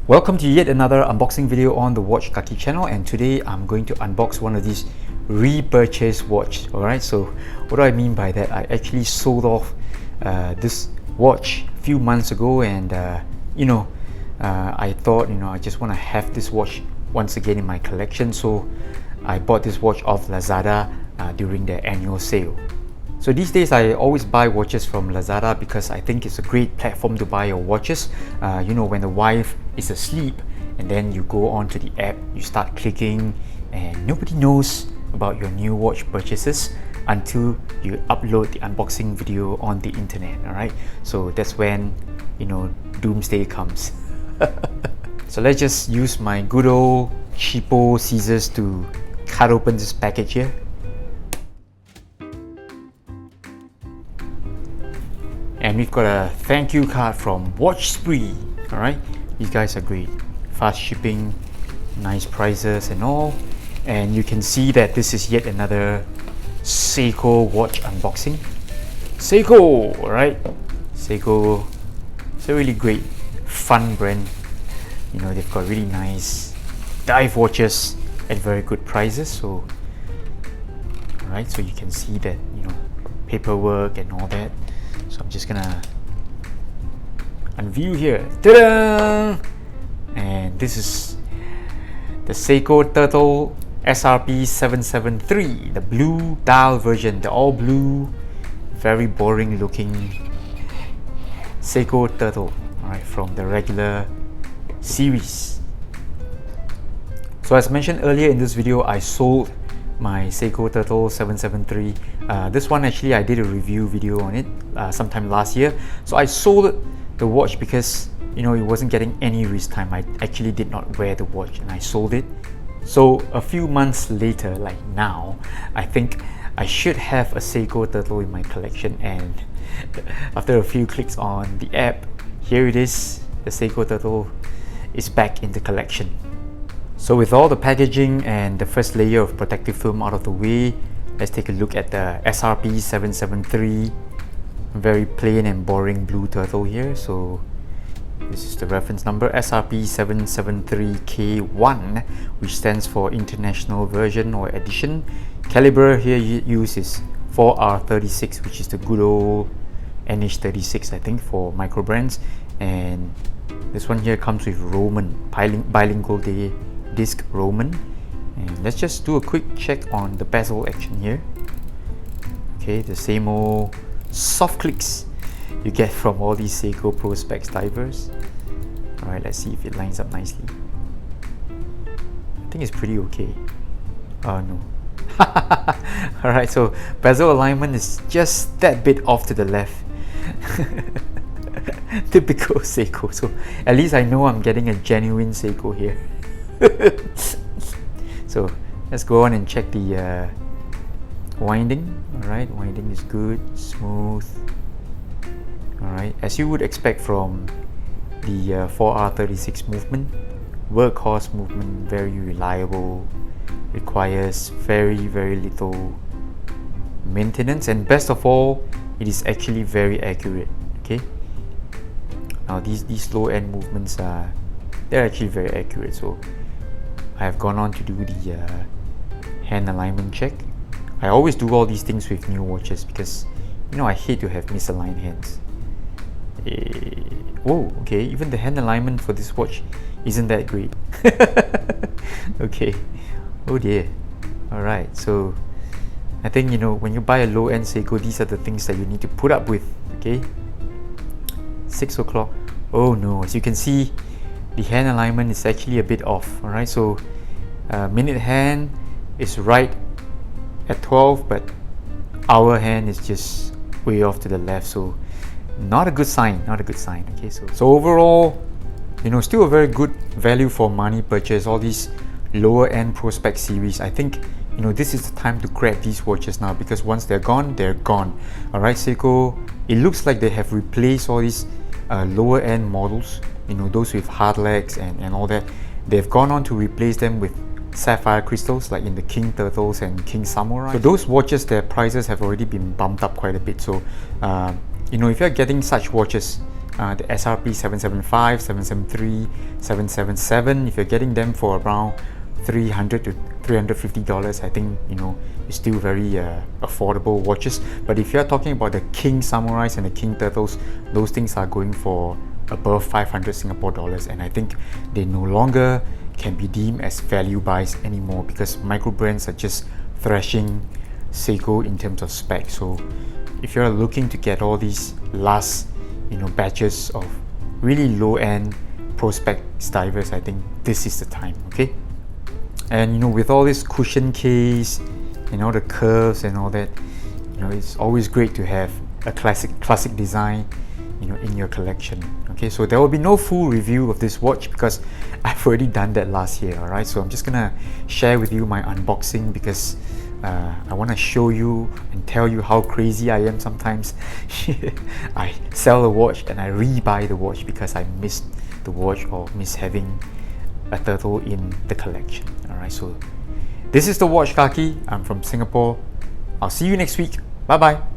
Welcome to yet another unboxing video on the Watch Kaki channel, and today I'm going to unbox one of these repurchased watch. Alright, so what do I mean by that? I actually sold off this watch a few months ago, and I thought I just want to have this watch once again in my collection, so I bought this watch off Lazada during their annual sale. So these days I always buy watches from Lazada because I think it's a great platform to buy your watches. When the wife is asleep and then you go onto the app, you start clicking and nobody knows about your new watch purchases until you upload the unboxing video on the internet. Alright, so that's when doomsday comes. So let's just use my good old cheapo scissors to cut open this package here. And we've got a thank you card from Watch Spree. Alright, these guys are great. Fast shipping, nice prices and all. And you can see that this is yet another Seiko watch unboxing. Seiko, alright. Seiko, it's a really great, fun brand. They've got really nice dive watches at very good prices. So, alright, so you can see that, paperwork and all that. So I'm just gonna unveil here. Ta-da! And this is the Seiko Turtle SRP773, the blue dial version, the all blue, very boring looking Seiko Turtle, alright, from the regular series. So as mentioned earlier in this video, I sold my Seiko Turtle 773. This one actually I did a review video on it sometime last year. So I sold the watch because it wasn't getting any wrist time. I actually did not wear the watch and I sold it. So a few months later, like now, I think I should have a Seiko Turtle in my collection, and after a few clicks on the app, here it is. The Seiko Turtle is back in the collection. So with all the packaging and the first layer of protective film out of the way, let's take a look at the SRP773, very plain and boring blue turtle here. So this is the reference number, SRP773K1, which stands for International Version or Edition. Caliber here used is 4R36, which is the good old NH36, I think, for micro brands. And this one here comes with Roman, bilingual disc Roman. And let's just do a quick check on the bezel action here. Okay, the same old soft clicks you get from all these Seiko Pro Specs divers. Alright, let's see if it lines up nicely. I think it's pretty okay. Oh no. Alright, so bezel alignment is just that bit off to the left. Typical Seiko. So at least I know I'm getting a genuine Seiko here. So let's go on and check the winding. Alright, winding is good, smooth. Alright, as you would expect from the 4R36 movement, workhorse movement, very reliable, requires very little maintenance, and best of all, it is actually very accurate. Okay, now these low end movements they're actually very accurate. So I have gone on to do the hand alignment check. I always do all these things with new watches because I hate to have misaligned hands. Oh, okay, even the hand alignment for this watch isn't that great. Okay, oh dear. Alright, so I think when you buy a low-end Seiko, these are the things that you need to put up with. Okay, 6 o'clock. Oh no, as you can see, the hand alignment is actually a bit off. Alright, so minute hand is right at 12, but hour hand is just way off to the left. So not a good sign, Okay, so overall, still a very good value for money purchase. All these lower end Pro Spec series, I think this is the time to grab these watches now, because once they're gone, they're gone. Alright, Seiko, it looks like they have replaced all these lower end models, those with hard legs and all that. They've gone on to replace them with sapphire crystals, like in the King Turtles and King Samurai. So those watches, their prices have already been bumped up quite a bit. So if you're getting such watches, the SRP775, 773, 777. If you're getting them for around $300 to $350, I think it's still very affordable watches. But if you're talking about the King Samurais and the King Turtles, those things are going for above 500 Singapore dollars, and I think they no longer can be deemed as value buys anymore, because micro brands are just thrashing Seiko in terms of spec. So if you're looking to get all these last batches of really low-end pro spec divers, I think this is the time. Okay, and with all this cushion case and all the curves and all that, it's always great to have a classic design in your collection. Okay, so there will be no full review of this watch because I've already done that last year. Alright, so I'm just gonna share with you my unboxing because I want to show you and tell you how crazy I am sometimes. I sell a watch and I re-buy the watch because I missed the watch or miss having a turtle in the collection. Alright, so this is the watch Kaki. I'm from Singapore. I'll see you next week. Bye bye.